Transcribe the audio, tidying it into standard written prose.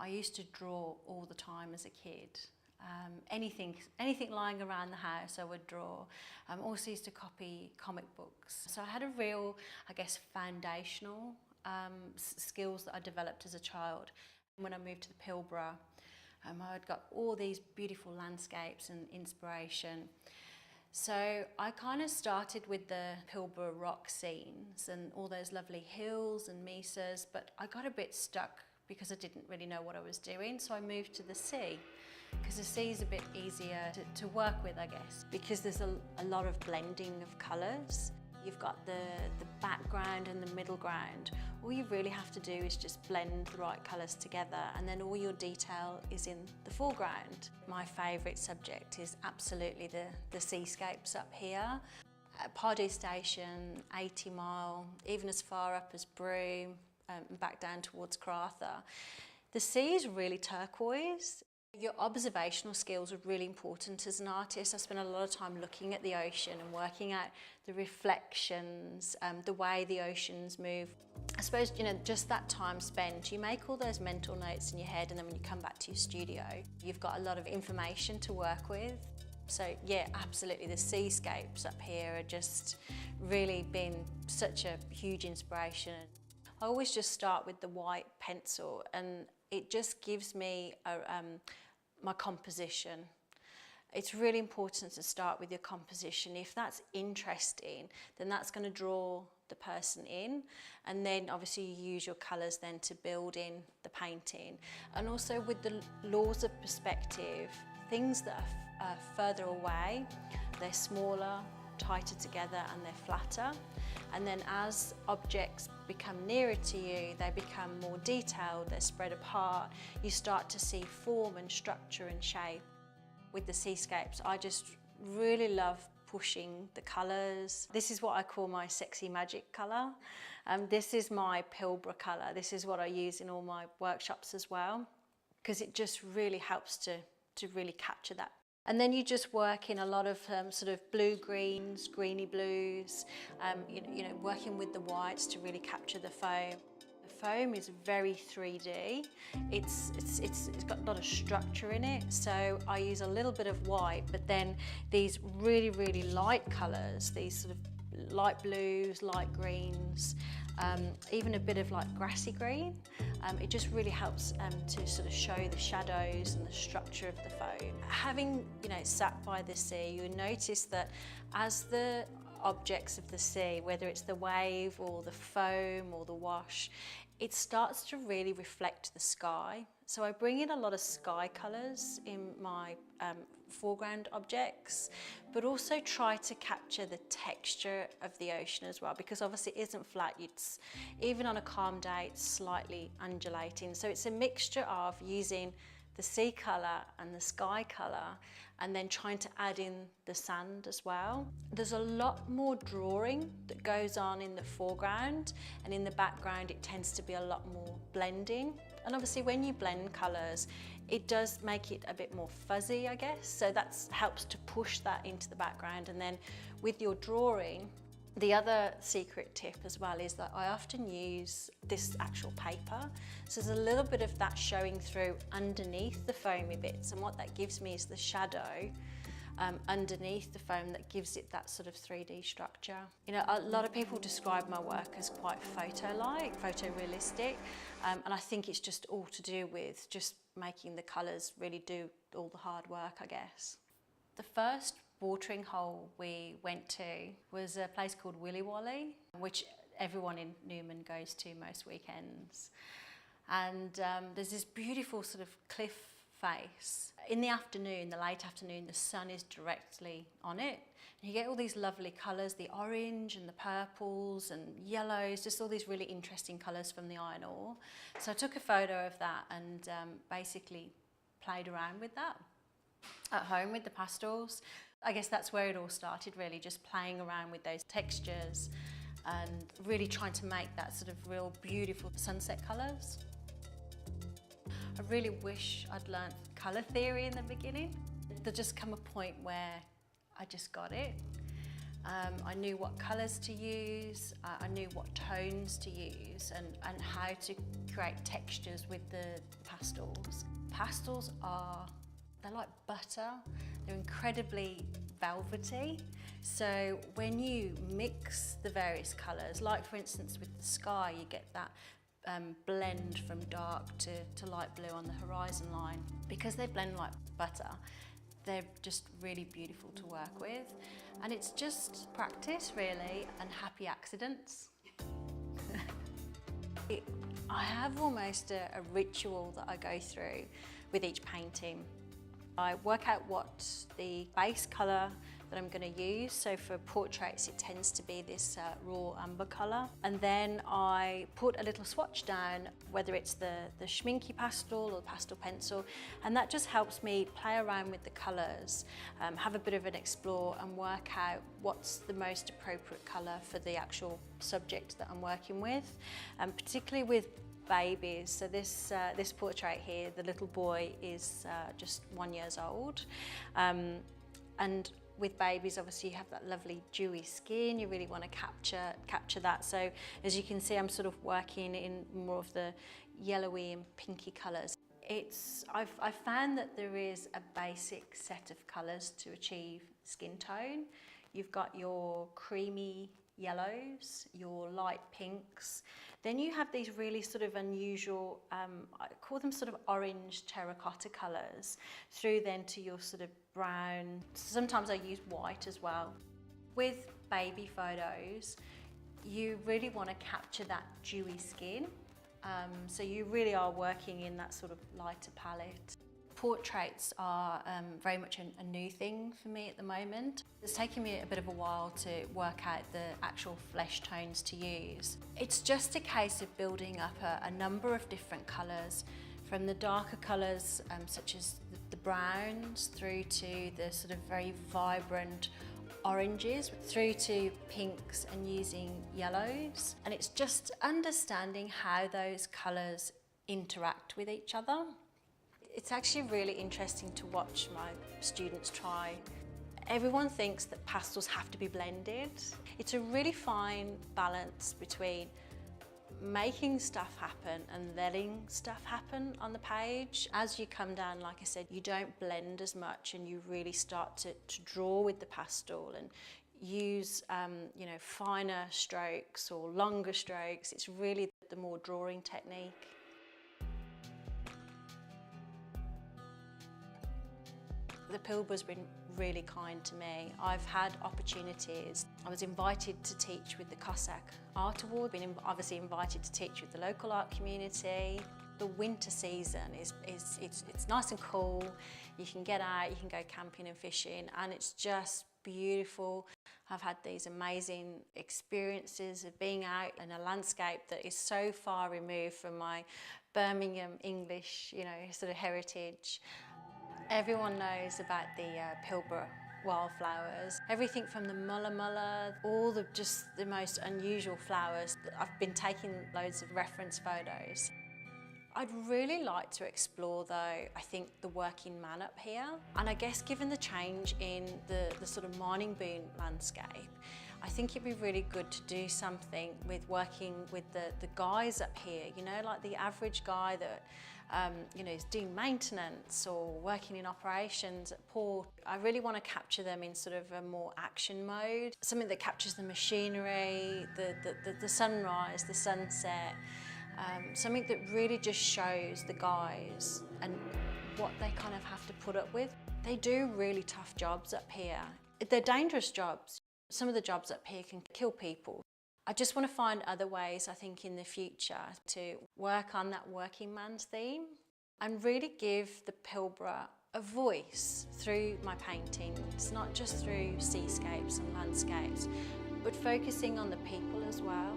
I used to draw all the time as a kid. Anything lying around the house I would draw. Also used to copy comic books. So I had a real, I guess, foundational skills that I developed as a child. When I moved to the Pilbara, I'd got all these beautiful landscapes and inspiration. So I kind of started with the Pilbara rock scenes and all those lovely hills and mesas, but I got a bit stuck because I didn't really know what I was doing, so I moved to the sea, because the sea is a bit easier to work with, I guess, because there's a lot of blending of colours. You've got the background and the middle ground. All you really have to do is just blend the right colours together, and then all your detail is in the foreground. My favourite subject is absolutely the seascapes up here. At Pardee Station, 80 Mile, even as far up as Broome, and back down towards Crathur. The sea is really turquoise. Your observational skills are really important as an artist. I spend a lot of time looking at the ocean and working out the reflections, the way the oceans move. I suppose, you know, just that time spent, you make all those mental notes in your head, and then when you come back to your studio, you've got a lot of information to work with. So yeah, absolutely, the seascapes up here are just really been such a huge inspiration. I always just start with the white pencil, and it just gives me my composition. It's really important to start with your composition. If that's interesting, then that's going to draw the person in, and then obviously you use your colours then to build in the painting. And also with the laws of perspective, things that are further away, they're smaller, tighter together, and they're flatter. And then as objects become nearer to you, they become more detailed, they're spread apart. You start to see form and structure and shape. With the seascapes, I just really love pushing the colours. This is what I call my sexy magic colour. This is my Pilbara colour. This is what I use in all my workshops as well, because it just really helps to really capture that. And then you just work in a lot of sort of blue-greens, greeny blues, you know, working with the whites to really capture the foam. The foam is very 3D. It's got a lot of structure in it, so I use a little bit of white, but then these really, really light colours, these sort of light blues, light greens, even a bit of like grassy green. It just really helps to sort of show the shadows and the structure of the foam. Having, you know, sat by the sea, you notice that as the objects of the sea, whether it's the wave or the foam or the wash, it starts to really reflect the sky. So I bring in a lot of sky colours in my foreground objects, but also try to capture the texture of the ocean as well, because obviously it isn't flat. It's, even on a calm day, it's slightly undulating. So it's a mixture of using the sea colour and the sky colour, and then trying to add in the sand as well. There's a lot more drawing that goes on in the foreground, and in the background it tends to be a lot more blending. And obviously when you blend colours, it does make it a bit more fuzzy, I guess, so that helps to push that into the background. And then with your drawing, the other secret tip as well is that I often use this actual paper. So there's a little bit of that showing through underneath the foamy bits, and what that gives me is the shadow underneath the foam that gives it that sort of 3D structure. You know, a lot of people describe my work as quite photo-like, photorealistic, and I think it's just all to do with just making the colours really do all the hard work, I guess. The first watering hole we went to was a place called Willy Wally, which everyone in Newman goes to most weekends. And there's this beautiful sort of cliff face. In the afternoon, the late afternoon, the sun is directly on it. And you get all these lovely colours, the orange and the purples and yellows, just all these really interesting colours from the iron ore. So I took a photo of that and basically played around with that at home with the pastels. I guess that's where it all started, really, just playing around with those textures and really trying to make that sort of real beautiful sunset colours. I really wish I'd learnt colour theory in the beginning. There'd just come a point where I just got it. I knew what colours to use, I knew what tones to use, and how to create textures with the pastels. Pastels they're like butter. They're incredibly velvety. So when you mix the various colours, like for instance with the sky, you get that blend from dark to light blue on the horizon line. Because they blend like butter, they're just really beautiful to work with. And it's just practice really, and happy accidents. I have almost a ritual that I go through with each painting. I work out what the base colour that I'm going to use. So for portraits it tends to be this raw umber colour. And then I put a little swatch down, whether it's the schminky pastel or the pastel pencil, and that just helps me play around with the colours, have a bit of an explore and work out what's the most appropriate colour for the actual subject that I'm working with, particularly with babies. So this portrait here, the little boy is just 1 year old, and with babies obviously you have that lovely dewy skin. You really want to capture that. So as you can see, I'm sort of working in more of the yellowy and pinky colours. I've found that there is a basic set of colours to achieve skin tone. You've got your creamy yellows, your light pinks. Then you have these really sort of unusual, I call them sort of orange terracotta colours, through then to your sort of brown. Sometimes I use white as well. With baby photos, you really want to capture that dewy skin. So you really are working in that sort of lighter palette. Portraits are very much a new thing for me at the moment. It's taken me a bit of a while to work out the actual flesh tones to use. It's just a case of building up a number of different colours, from the darker colours such as the browns, through to the sort of very vibrant oranges, through to pinks and using yellows. And it's just understanding how those colours interact with each other. It's actually really interesting to watch my students try. Everyone thinks that pastels have to be blended. It's a really fine balance between making stuff happen and letting stuff happen on the page. As you come down, like I said, you don't blend as much and you really start to draw with the pastel and use you know, finer strokes or longer strokes. It's really the more drawing technique. The Pilbara's been really kind to me. I've had opportunities. I was invited to teach with the Cossack Art Awards, been obviously invited to teach with the local art community. The winter season it's nice and cool. You can get out, you can go camping and fishing, and it's just beautiful. I've had these amazing experiences of being out in a landscape that is so far removed from my Birmingham English, you know, sort of heritage. Everyone knows about the Pilbara wildflowers. Everything from the mulla, all just the most unusual flowers. I've been taking loads of reference photos. I'd really like to explore though, I think, the working man up here. And I guess given the change in the sort of mining boom landscape, I think it'd be really good to do something with working with the guys up here, you know, like the average guy that you know, is doing maintenance or working in operations at port. I really want to capture them in sort of a more action mode, something that captures the machinery, the sunrise, the sunset, something that really just shows the guys and what they kind of have to put up with. They do really tough jobs up here. They're dangerous jobs. Some of the jobs up here can kill people. I just want to find other ways, I think, in the future to work on that working man's theme and really give the Pilbara a voice through my paintings, not just through seascapes and landscapes, but focusing on the people as well.